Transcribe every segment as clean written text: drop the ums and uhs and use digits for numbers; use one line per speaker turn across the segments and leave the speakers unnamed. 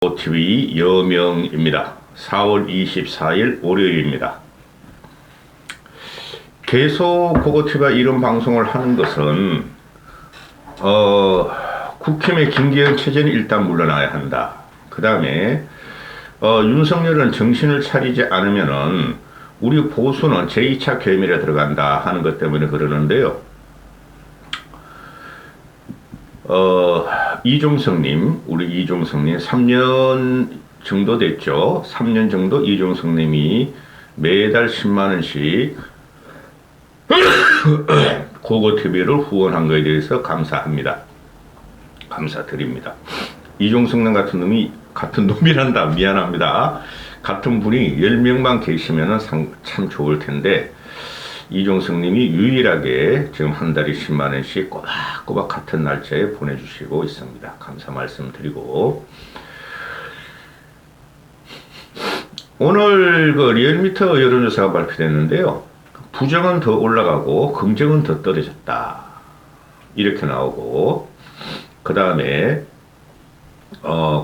TV 여명입니다. 4월 24일 월요일입니다. 계속 고고TV가 이런 방송을 하는 것은 국힘의 김기현 체제는 일단 물러나야 한다. 그 다음에 윤석열은 정신을 차리지 않으면은 우리 보수는 제2차 괴멸에 들어간다 하는 것 때문에 그러는데요. 이종석님, 우리 이종석님 3년 정도 됐죠. 3년 정도 이종석님이 매달 10만원씩 고고TV를 후원한 것에 대해서 감사합니다. 감사드립니다. 이종석님 같은 놈이란다. 미안합니다. 같은 분이 10명만 계시면 참 좋을 텐데, 이종석님이 유일하게 지금 한 달에 10만원씩 꼬박꼬박 같은 날짜에 보내주시고 있습니다. 감사 말씀드리고, 오늘 그 리얼미터 여론조사가 발표됐는데요. 부정은 더 올라가고 긍정은 더 떨어졌다. 이렇게 나오고, 그 다음에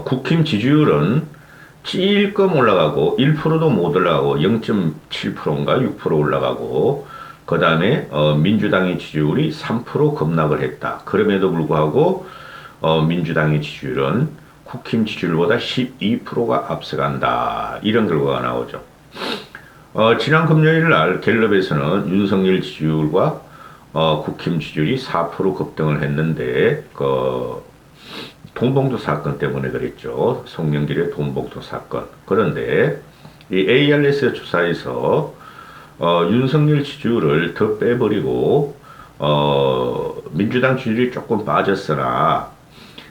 국힘 지지율은 찔끔 올라가고 1%도 못 올라가고 0.7%인가 6% 올라가고, 그 다음에 민주당의 지지율이 3% 급락을 했다. 그럼에도 불구하고 민주당의 지지율은 국힘 지지율보다 12%가 앞서간다. 이런 결과가 나오죠. 지난 금요일 날 갤럽에서는 윤석열 지지율과 국힘 지지율이 4% 급등을 했는데, 돈봉투 사건 때문에 그랬죠. 송영길의 돈봉투 사건. 그런데 이 ARS 조사에서 윤석열 지지율을 더 빼버리고 민주당 지지율이 조금 빠졌으나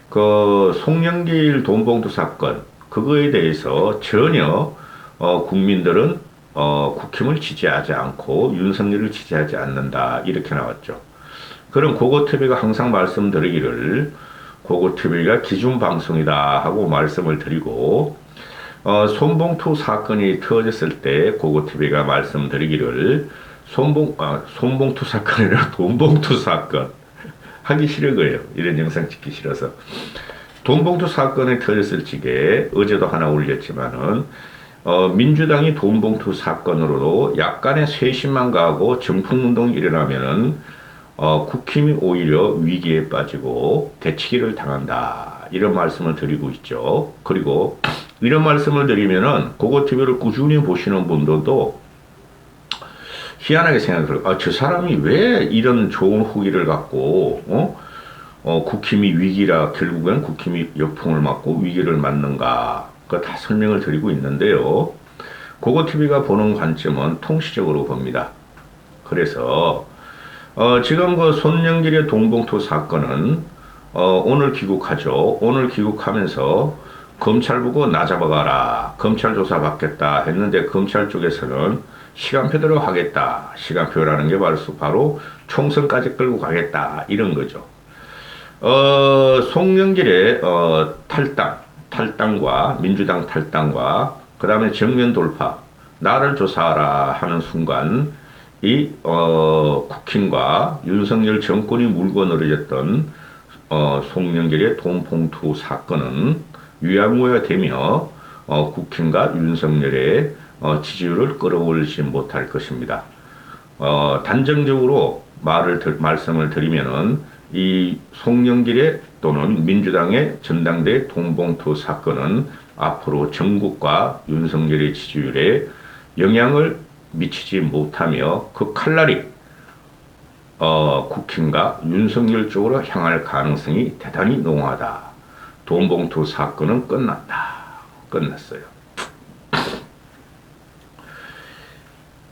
그 송영길 돈봉투 사건 그거에 대해서 전혀 국민들은 국힘을 지지하지 않고 윤석열을 지지하지 않는다. 이렇게 나왔죠. 그럼 고고TV가 항상 말씀드리기를 고고TV가 기준방송이다 하고 말씀을 드리고, 손봉투 사건이 터졌을 때 고고TV가 말씀드리기를 손봉투 사건이 아니라 돈봉투 사건 하기 싫은 거예요. 이런 영상 찍기 싫어서. 돈봉투 사건이 터졌을 적에 어제도 하나 올렸지만은 민주당이 돈봉투 사건으로도 약간의 쇄신만 가고 정풍운동이 일어나면은 국힘이 오히려 위기에 빠지고 대치기를 당한다. 이런 말씀을 드리고 있죠. 그리고 이런 말씀을 드리면은 고고TV를 꾸준히 보시는 분들도 희한하게 생각해요. 저 사람이 왜 이런 좋은 후기를 갖고 국힘이 위기라 결국엔 국힘이 역풍을 맞고 위기를 맞는가. 그거 다 설명을 드리고 있는데요. 고고TV가 보는 관점은 통시적으로 봅니다. 그래서 지금 그 손영길의 돈봉투 사건은 오늘 귀국하죠. 오늘 귀국하면서 검찰 보고 나 잡아가라. 검찰 조사 받겠다 했는데 검찰 쪽에서는 시간표대로 하겠다. 시간표라는 게 바로 총선까지 끌고 가겠다. 이런 거죠. 송영길의 탈당과 민주당 탈당과 그 다음에 정면 돌파, 나를 조사하라 하는 순간 이 국힘과 윤석열 정권이 물고 늘어졌던 송영길의 돈봉투 사건은 유야무야되며 국힘과 윤석열의 지지율을 끌어올리지 못할 것입니다. 단정적으로 말씀을 드리면은 이 송영길의 또는 민주당의 전당대 돈봉투 사건은 앞으로 전국과 윤석열의 지지율에 영향을 미치지 못하며 그 칼날이 국힘과 윤석열 쪽으로 향할 가능성이 대단히 농후하다. 돈봉투 사건은 끝났다. 끝났어요.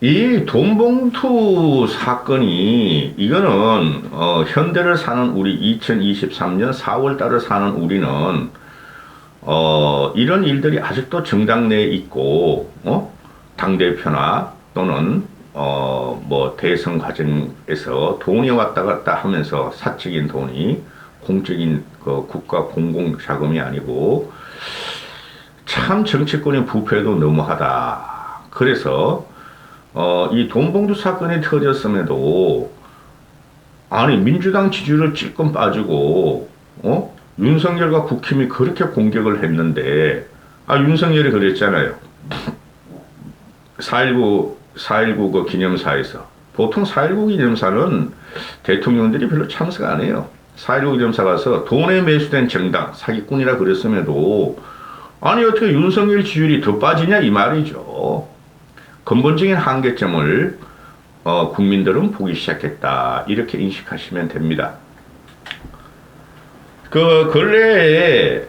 이 돈봉투 사건이 이거는 현대를 사는 우리 2023년 4월 달을 사는 우리는 이런 일들이 아직도 정당 내에 있고 당대표나 또는 뭐 대선 과정에서 돈이 왔다 갔다 하면서 사적인 돈이 공적인 그 국가 공공 자금이 아니고 참 정치권의 부패도 너무하다. 그래서 이 돈봉투 사건이 터졌음에도 아니 민주당 지지율을 찔끔 빠지고 윤석열과 국힘이 그렇게 공격을 했는데, 윤석열이 그랬잖아요. 4.19 그 기념사에서. 보통 4.19 기념사는 대통령들이 별로 참석 안 해요. 4.19 기념사 가서 돈에 매수된 정당, 사기꾼이라 그랬음에도, 아니, 어떻게 윤석열 지지율이 더 빠지냐, 이 말이죠. 근본적인 한계점을, 국민들은 보기 시작했다. 이렇게 인식하시면 됩니다. 그 근래에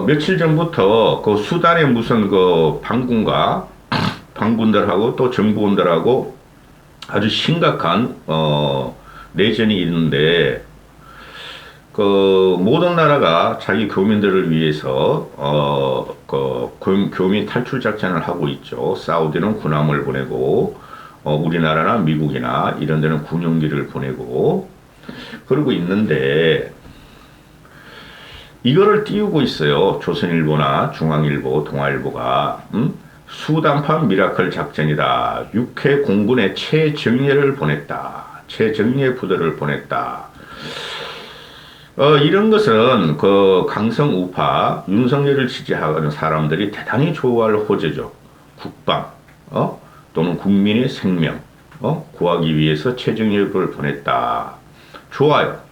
며칠 전부터 그 수단에 무슨 그 반군들하고 또 정부군들하고 아주 심각한 내전이 있는데, 그 모든 나라가 자기 교민들을 위해서 교민 탈출 작전을 하고 있죠. 사우디는 군함을 보내고 우리나라나 미국이나 이런 데는 군용기를 보내고 그러고 있는데, 이거를 띄우고 있어요. 조선일보나 중앙일보, 동아일보가. 수단판 미라클 작전이다. 육해 공군에 최정예를 보냈다. 최정예 부대를 보냈다. 이런 것은 그 강성 우파 윤석열을 지지하는 사람들이 대단히 좋아할 호재죠. 국방, 또는 국민의 생명, 구하기 위해서 최정예를 보냈다. 좋아요.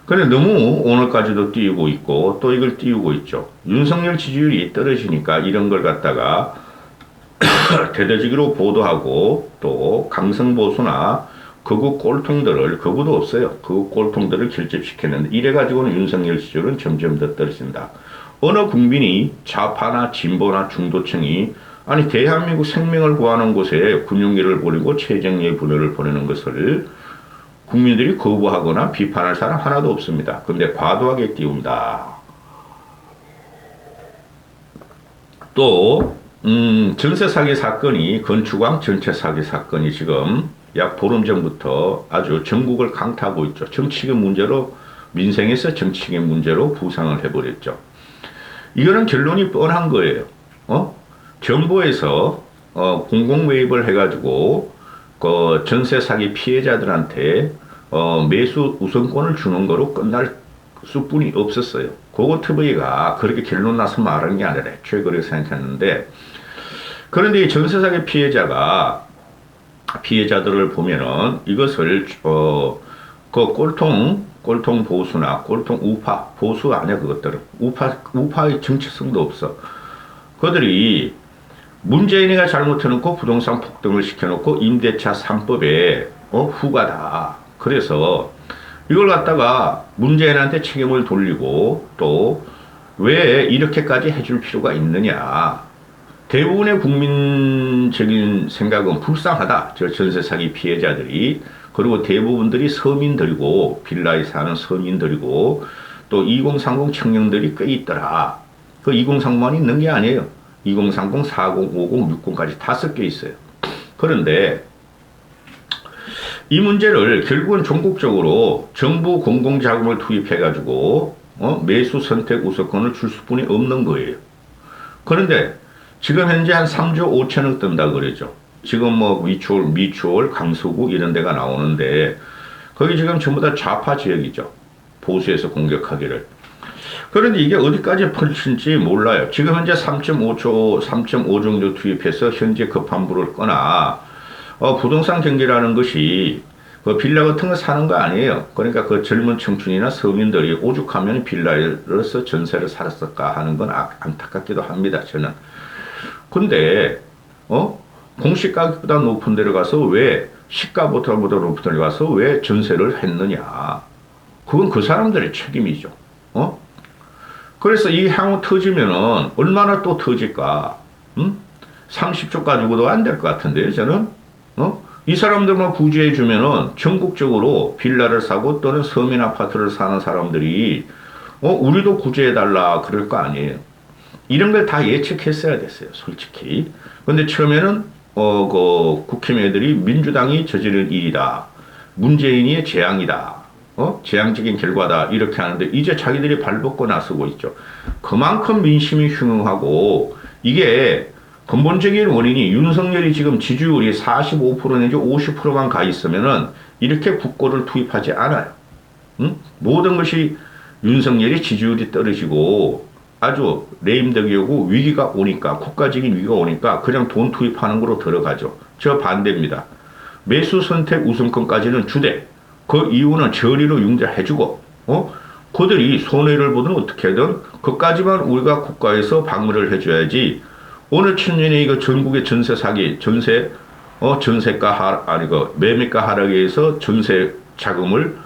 근데 너무 오늘까지도 띄우고 있고 또 이걸 띄우고 있죠. 윤석열 지지율이 떨어지니까 이런 걸 갖다가 대대적으로 보도하고 또 강성보수나 극우 꼴통들을, 극우도 없어요. 극우 꼴통들을 결집시켰는데 이래가지고는 윤석열 지지율은 점점 더 떨어진다. 어느 국민이 좌파나 진보나 중도층이 아니 대한민국 생명을 구하는 곳에 군용기를 보내고 최정예 부대를 보내는 것을 국민들이 거부하거나 비판할 사람 하나도 없습니다. 근데 과도하게 띄운다. 또 전세 사기 사건이, 건축왕 전세 사기 사건이 지금 약 보름 전부터 아주 전국을 강타하고 있죠. 정치적 문제로, 민생에서 정치적 문제로 부상을 해버렸죠. 이거는 결론이 뻔한 거예요. 정부에서 공공 매입을 해가지고 그 전세 사기 피해자들한테 매수 우선권을 주는 거로 끝날 수뿐이 없었어요. 그거 TV가 그렇게 결론 나서 말한 게 아니라 애초에 그렇게 생각했는데, 그런데 이 전세 사기 피해자들을 보면은 이것을 그 꼴통 보수나 꼴통 우파, 보수 아니야 그것들은. 우파의 정체성도 없어. 그들이 문재인이가 잘못해놓고 부동산 폭등을 시켜놓고 임대차 3법에 후가다. 그래서 이걸 갖다가 문재인한테 책임을 돌리고 또 왜 이렇게까지 해줄 필요가 있느냐. 대부분의 국민적인 생각은 불쌍하다. 저 전세 사기 피해자들이. 그리고 대부분들이 서민들이고 빌라에 사는 서민들이고 또 2030 청년들이 꽤 있더라. 그 2030만 있는 게 아니에요. 2030, 40, 50, 60까지 다 섞여 있어요. 그런데 이 문제를 결국은 전국적으로 정부 공공자금을 투입해가지고 매수 선택 우선권을 줄 수뿐이 없는 거예요. 그런데 지금 현재 한 3조 5천억 든다 그러죠. 지금 뭐 미추홀, 강서구 이런 데가 나오는데 거기 지금 전부 다 좌파 지역이죠. 보수에서 공격하기를. 그런데 이게 어디까지 펼칠지 몰라요. 지금 현재 3.5 정도 투입해서 현재 급한 불을 꺼나 부동산 경기라는 것이 그 빌라 같은 거 사는 거 아니에요. 그러니까 그 젊은 청춘이나 서민들이 오죽하면 빌라에서 전세를 살았을까 하는 건 안타깝기도 합니다. 저는. 근데 공시 가격보다 높은 데로 가서 왜 시가보다 높은 데로 가서 왜 전세를 했느냐. 그건 그 사람들의 책임이죠. 그래서 이 향후 터지면은 얼마나 또 터질까? 30조 가지고도 안 될 것 같은데요, 저는. 이 사람들만 구제해 주면은 전국적으로 빌라를 사고 또는 서민 아파트를 사는 사람들이 우리도 구제해 달라 그럴 거 아니에요. 이런 걸 다 예측했어야 됐어요, 솔직히. 근데 처음에는 그 국힘 애들이 민주당이 저지른 일이다. 문재인의 재앙이다. 재앙적인 결과다. 이렇게 하는데 이제 자기들이 발벗고 나서고 있죠. 그만큼 민심이 흉흉하고 이게 근본적인 원인이 윤석열이 지금 지지율이 45% 내지 50%만 가 있으면은 이렇게 국고를 투입하지 않아요. 모든 것이 윤석열이 지지율이 떨어지고 아주 레임덕이 오고 위기가 오니까, 국가적인 위기가 오니까 그냥 돈 투입하는 거로 들어가죠. 저 반대입니다. 매수 선택 우선권까지는 주되 그 이유는 저리로 융자해주고 그들이 손해를 보든 어떻게든 그까지만 우리가 국가에서 방어를 해줘야지. 오늘 천년에 이거 전국의 전세 사기, 전세가 매매가 하락에 의해서 전세 자금을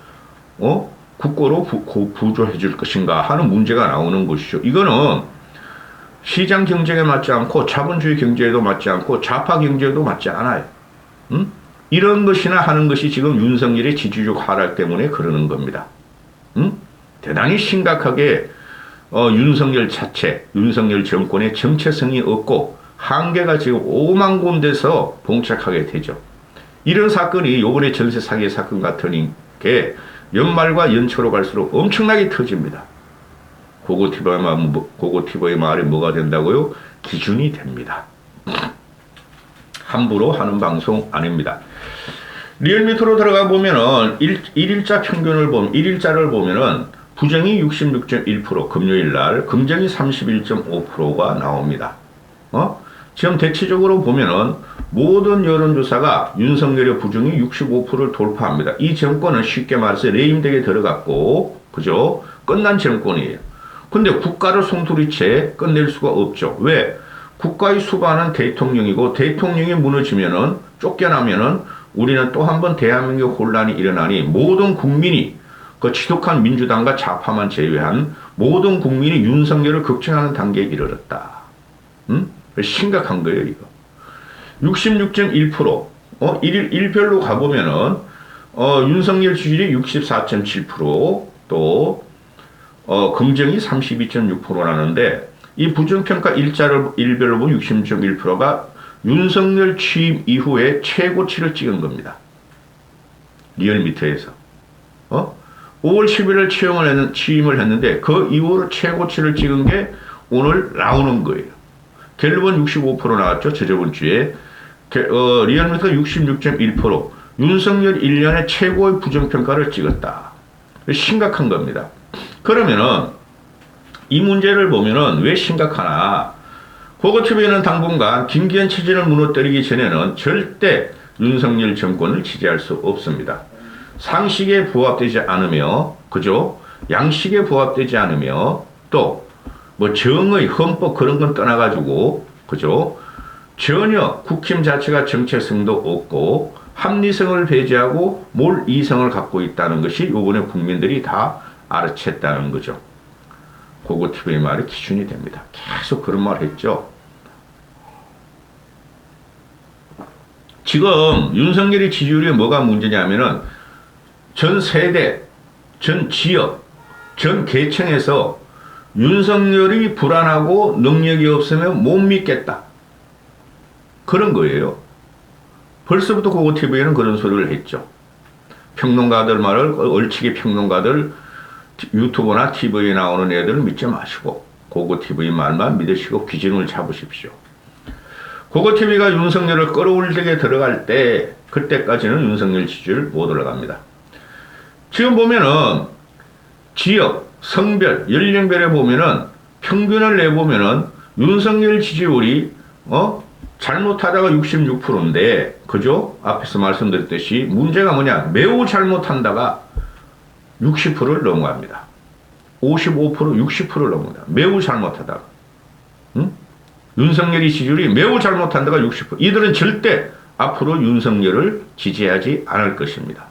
국고로 부조해 줄 것인가 하는 문제가 나오는 것이죠. 이거는 시장 경쟁에 맞지 않고 자본주의 경제에도 맞지 않고 좌파 경제에도 맞지 않아요. 이런 것이나 하는 것이 지금 윤석열의 지지율 하락 때문에 그러는 겁니다. 대단히 심각하게 윤석열 자체, 윤석열 정권의 정체성이 없고 한계가 지금 5만 군데서 봉착하게 되죠. 이런 사건이 요번에 전세 사기 사건 같은 게 연말과 연초로 갈수록 엄청나게 터집니다. 고고티버의 말이 뭐가 된다고요? 기준이 됩니다. 함부로 하는 방송 아닙니다. 리얼미터로 들어가 보면은 일일자를 보면은 부정이 66.1%, 금요일 날, 긍정이 31.5%가 나옵니다. 지금 대체적으로 보면은 모든 여론조사가 윤석열의 부정이 65%를 돌파합니다. 이 정권은 쉽게 말해서 레임덕에 들어갔고, 그죠? 끝난 정권이에요. 근데 국가를 송두리째 끝낼 수가 없죠. 왜? 국가의 수반은 대통령이고, 대통령이 무너지면은, 쫓겨나면은, 우리는 또 한 번 대한민국 혼란이 일어나니, 모든 국민이, 그 지독한 민주당과 좌파만 제외한 모든 국민이 윤석열을 걱정하는 단계에 이르렀다. 심각한 거예요, 이거. 66.1%, 일별로 가보면은, 윤석열 지지율이 64.7%, 또, 긍정이 32.6%라는데, 이 부정평가 일별로 보면 66.1%가 윤석열 취임 이후에 최고치를 찍은 겁니다. 리얼미터에서. 5월 11일 취임을 했는데, 그 이후로 최고치를 찍은 게 오늘 나오는 거예요. 갤럽은 65% 나왔죠. 저저번 주에. 리얼미터 66.1%. 윤석열 1년의 최고의 부정평가를 찍었다. 심각한 겁니다. 그러면은 이 문제를 보면은 왜 심각하나. 고고TV는 당분간 김기현 체제를 무너뜨리기 전에는 절대 윤석열 정권을 지지할 수 없습니다. 상식에 부합되지 않으며, 그죠? 양식에 부합되지 않으며, 또 뭐 정의, 헌법 그런 건 떠나가지고, 그죠? 전혀 국힘 자체가 정체성도 없고 합리성을 배제하고 몰이성을 갖고 있다는 것이 이번에 국민들이 다 알아챘다는 거죠. 고고TV의 말이 기준이 됩니다. 계속 그런 말 했죠. 지금 윤석열의 지지율이 뭐가 문제냐면은 전 세대, 전 지역, 전 계층에서 윤석열이 불안하고 능력이 없으면 못 믿겠다. 그런 거예요. 벌써부터 고고TV에는 그런 소리를 했죠. 평론가들 말을, 얼치기 평론가들, 유튜브나 TV에 나오는 애들을 믿지 마시고 고고TV 말만 믿으시고 기준을 잡으십시오. 고고TV가 윤석열을 끌어올리게 들어갈 때 그때까지는 윤석열 지지율 못 올라갑니다. 지금 보면은 지역, 성별, 연령별에 보면은 평균을 내보면은 윤석열 지지율이 잘못하다가 66%인데, 그죠? 앞에서 말씀드렸듯이 문제가 뭐냐? 매우 잘못한다가 60%를 넘어갑니다. 55%, 60%를 넘어갑니다. 매우 잘못하다가. 윤석열이 지지율이 매우 잘못한다가 60%. 이들은 절대 앞으로 윤석열을 지지하지 않을 것입니다.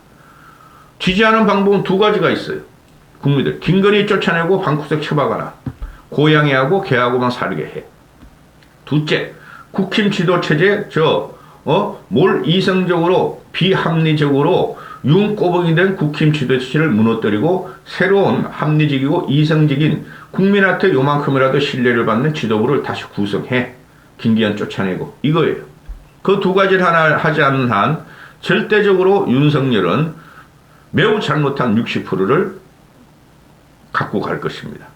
지지하는 방법은 두 가지가 있어요. 국민들. 김건희 쫓아내고 방구석 쳐박아라. 고양이하고 개하고만 살게 해. 둘째. 국힘 지도체제, 몰이성적으로, 비합리적으로 윤꼬봉이 된 국힘 지도체제를 무너뜨리고 새로운 합리적이고 이성적인 국민한테 요만큼이라도 신뢰를 받는 지도부를 다시 구성해. 김기현 쫓아내고. 이거예요. 그 두 가지를 하나 하지 않는 한 절대적으로 윤석열은 매우 잘못한 60%를 갖고 갈 것입니다.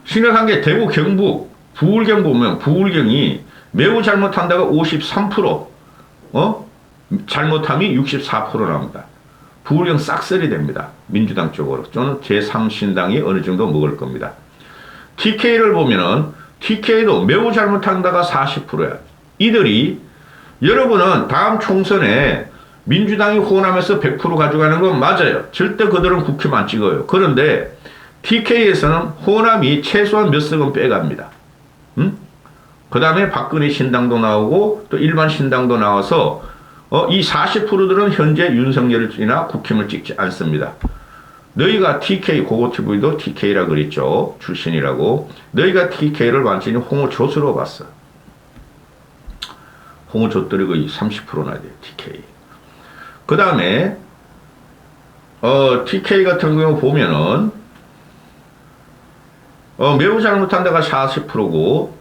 심각한 게 대구, 경북, 부울경 보면 부울경이 매우 잘못한다가 53%, 잘못함이 64% 나옵니다. 부울령 싹쓸이 됩니다. 민주당 쪽으로. 저는 제3신당이 어느 정도 먹을 겁니다. TK를 보면은 TK도 매우 잘못한다가 40%야. 이들이 여러분은 다음 총선에 민주당이 호남에서 100% 가져가는 건 맞아요. 절대 그들은 국힘 안 찍어요. 그런데 TK에서는 호남이 최소한 몇 석은 빼갑니다. 그 다음에 박근혜 신당도 나오고 또 일반 신당도 나와서 이 40%들은 현재 윤석열이나 국힘을 찍지 않습니다. 너희가 TK, 고고TV도 TK라 그랬죠. 출신이라고. 너희가 TK를 완전히 홍어조수로 봤어. 홍어조들이 거의 30%나 돼요. TK. 그 다음에 TK 같은 경우 보면은 매우 잘못한 데가 40%고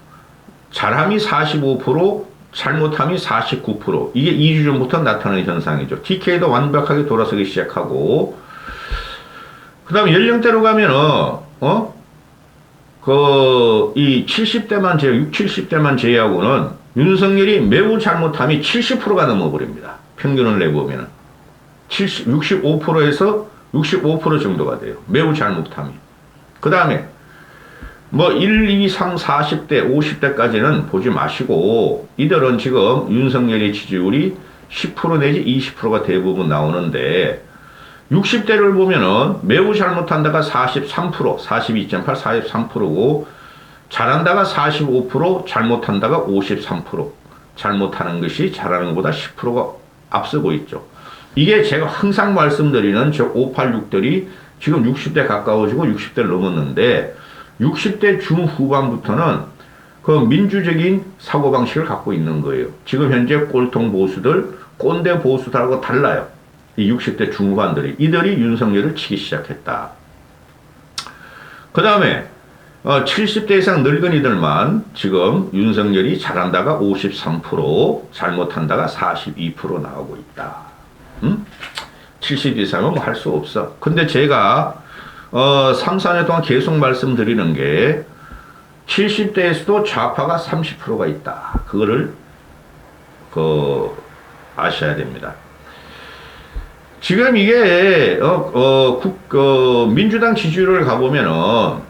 잘함이 45%, 잘못함이 49%. 이게 2주 전부터 나타나는 현상이죠. TK도 완벽하게 돌아서기 시작하고 그 다음에 연령대로 가면은 이 70대만 제외, 60, 70대만 제외하고는 윤석열이 매우 잘못함이 70%가 넘어버립니다. 평균을 내보면은 65%에서 65% 정도가 돼요. 매우 잘못함이. 그 다음에 1, 2, 3, 40대, 50대까지는 보지 마시고 이들은 지금 윤석열의 지지율이 10% 내지 20%가 대부분 나오는데 60대를 보면은 매우 잘못한다가 43%, 42.8, 43%고 잘한다가 45%, 잘못한다가 53%. 잘못하는 것이 잘하는 것보다 10%가 앞서고 있죠. 이게 제가 항상 말씀드리는 저 586들이 지금 60대 가까워지고 60대를 넘었는데 60대 중후반부터는 그 민주적인 사고방식을 갖고 있는 거예요. 지금 현재 꼴통 보수들, 꼰대 보수들하고 달라요. 이 60대 중후반들이. 이들이 윤석열을 치기 시작했다. 그 다음에 70대 이상 늙은이들만 지금 윤석열이 잘한다가 53%, 잘못한다가 42% 나오고 있다. 70 이상은 뭐 할 수 없어. 근데 제가 3, 4년 동안 계속 말씀드리는 게 70대에서도 좌파가 30%가 있다. 그거를 아셔야 됩니다. 지금 이게 민주당 지지율을 가보면은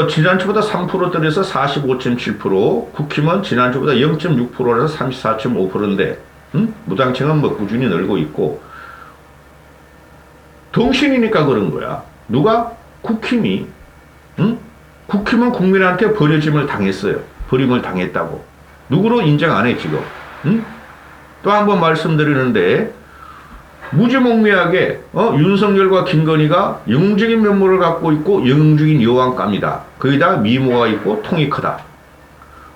지난주보다 3% 떨어져서 45.7%, 국힘은 지난주보다 0.6%라서 34.5%인데 무당층은 뭐 꾸준히 늘고 있고 덩신이니까 그런 거야. 누가? 국힘이. 국힘은 국민한테 버려짐을 당했어요. 버림을 당했다고. 누구로 인정 안 해 지금. 또 한 번 말씀드리는데 무지몽매하게 윤석열과 김건희가 영웅적인 면모를 갖고 있고 영웅적인 여왕감이다. 거기다 미모가 있고 통이 크다.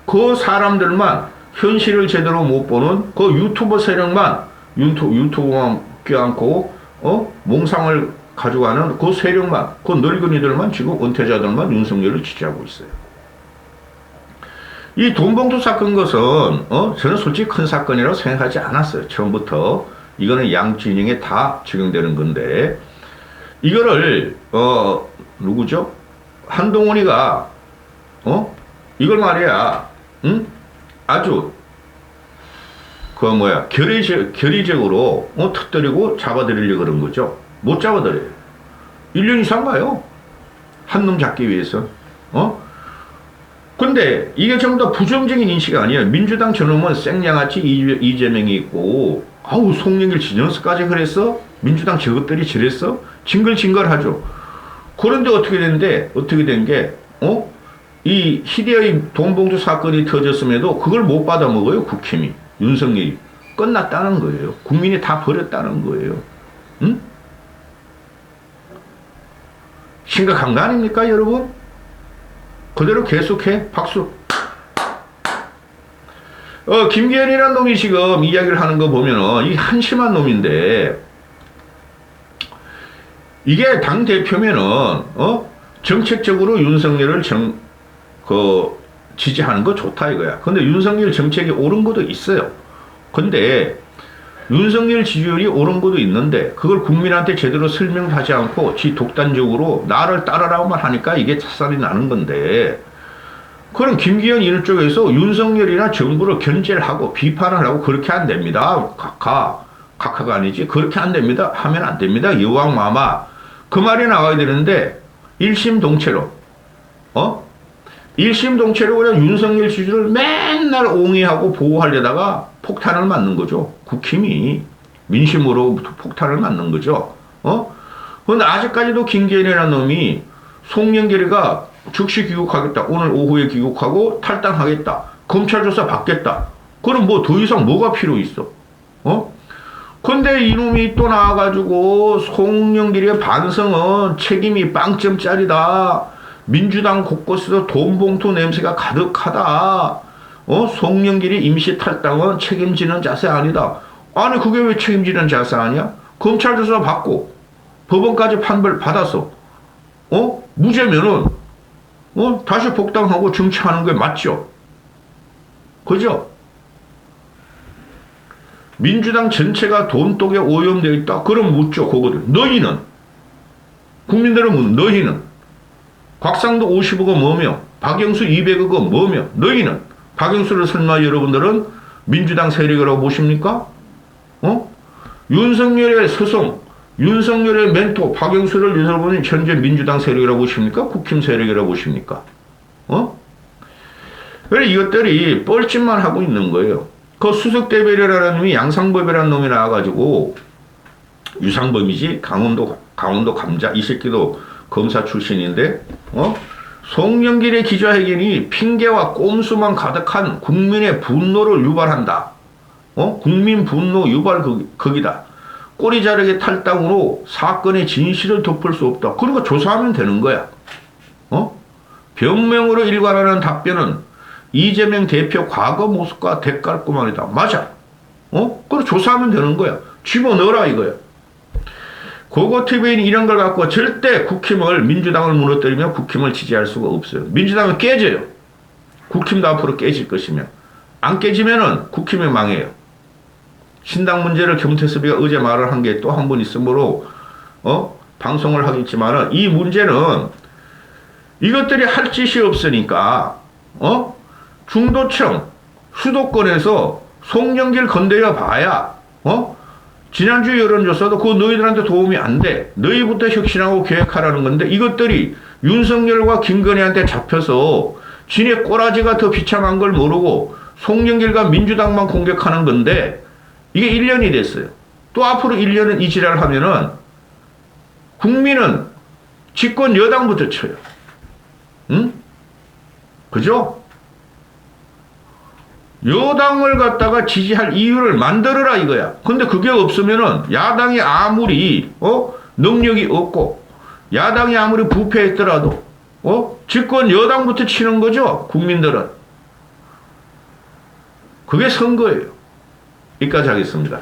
그 사람들만 현실을 제대로 못 보는 그 유튜버 세력만 유튜브만 껴안고 몽상을 가져가는 그 세력만, 그 늙은이들만 지금 은퇴자들만 윤석열을 지지하고 있어요. 이 돈봉투 사건 것은 저는 솔직히 큰 사건이라고 생각하지 않았어요. 처음부터. 이거는 양진영에 다 적용되는 건데 이거를 누구죠? 한동훈이가 이걸 말이야 아주 결의적으로 터뜨리고 잡아들이려고 그런 거죠. 못 잡아들여요. 1년 이상 가요. 한 놈 잡기 위해서. 근데 이게 전부 다 부정적인 인식이 아니에요. 민주당 저놈은 생양아치 이재명이 있고 아우 송영길 진영수까지 그랬어? 민주당 저것들이 저랬어? 징글징글하죠. 그런데 어떻게 된 게 이 희대의 돈봉투 사건이 터졌음에도 그걸 못 받아먹어요. 국힘이. 윤석열이. 끝났다는 거예요. 국민이 다 버렸다는 거예요. 심각한 거 아닙니까 여러분? 그대로 계속해. 박수. 김기현이라는 놈이 지금 이야기를 하는 거 보면은 이 한심한 놈인데 이게 당대표면은 정책적으로 윤석열을 지지하는 거 좋다 이거야. 근데 윤석열 정책이 옳은 것도 있어요. 근데 윤석열 지지율이 오른 것도 있는데 그걸 국민한테 제대로 설명하지 않고 지 독단적으로 나를 따르라고만 하니까 이게 찻살이 나는 건데 그럼 김기현 이런 쪽에서 윤석열이나 정부를 견제를 하고 비판을 하고 그렇게 안 됩니다. 각하가 아니지. 그렇게 안 됩니다. 하면 안 됩니다. 여왕마마. 그 말이 나와야 되는데 일심동체로 일심동체로 그냥 윤석열 지지를 맨날 옹이하고 보호하려다가 폭탄을 맞는 거죠. 국힘이 민심으로 폭탄을 맞는 거죠. 그런데 아직까지도 김기현이라는 놈이 송영길이가 즉시 귀국하겠다. 오늘 오후에 귀국하고 탈당하겠다. 검찰 조사 받겠다. 그럼 뭐 더 이상 뭐가 필요 있어? 근데 이놈이 또 나와가지고 송영길의 반성은 책임이 빵점짜리다. 민주당 곳곳에서 돈봉투 냄새가 가득하다. 송영길이 임시 탈당은 책임지는 자세 아니다. 아니 그게 왜 책임지는 자세 아니야? 검찰 조사 받고 법원까지 판결 받아서 무죄면은 다시 복당하고 정치하는 게 맞죠? 그죠? 민주당 전체가 돈독에 오염되어 있다? 그럼 묻죠, 그거들. 너희는? 국민들은 묻는 너희는? 곽상도 50억은 뭐며? 박영수 200억은 뭐며? 너희는? 박영수를 설마 여러분들은 민주당 세력이라고 보십니까? 윤석열의 스승, 윤석열의 멘토, 박영수를 여러분이 현재 민주당 세력이라고 보십니까? 국힘 세력이라고 보십니까? 그래, 이것들이 뻘짓만 하고 있는 거예요. 그 수석대변이라는 놈이 양상법이라는 놈이 나와가지고 유상범이지 강원도 감자 이 새끼도 검사 출신인데 송영길의 기자회견이 핑계와 꼼수만 가득한 국민의 분노를 유발한다. 국민 분노 유발 극이다. 꼬리 자르게 탈당으로 사건의 진실을 덮을 수 없다. 그러니까 조사하면 되는 거야. 변명으로 일관하는 답변은 이재명 대표 과거 모습과 대깔끔하다. 맞아. 그걸 조사하면 되는 거야. 집어넣어라 이거야. 고고TV는 이런 걸 갖고 절대 국힘을 민주당을 무너뜨리면 국힘을 지지할 수가 없어요. 민주당은 깨져요. 국힘도 앞으로 깨질 것이며 안 깨지면은 국힘이 망해요. 신당 문제를 김태섭이가 어제 말을 한 게 또 한 번 있으므로 방송을 하겠지만은 이 문제는 이것들이 할 짓이 없으니까 중도층 수도권에서 송영길 건드려 봐야 지난주 여론조사도 그거 너희들한테 도움이 안 돼. 너희부터 혁신하고 계획하라는 건데 이것들이 윤석열과 김건희한테 잡혀서 지네 꼬라지가 더 비참한 걸 모르고 송영길과 민주당만 공격하는 건데 이게 1년이 됐어요. 또 앞으로 1년은 이 지랄을 하면은 국민은 집권 여당부터 쳐요. 응? 그죠? 여당을 갖다가 지지할 이유를 만들어라 이거야. 근데 그게 없으면은 야당이 아무리 능력이 없고 야당이 아무리 부패했더라도 집권 여당부터 치는 거죠. 국민들은. 그게 선거예요. 여기까지 하겠습니다.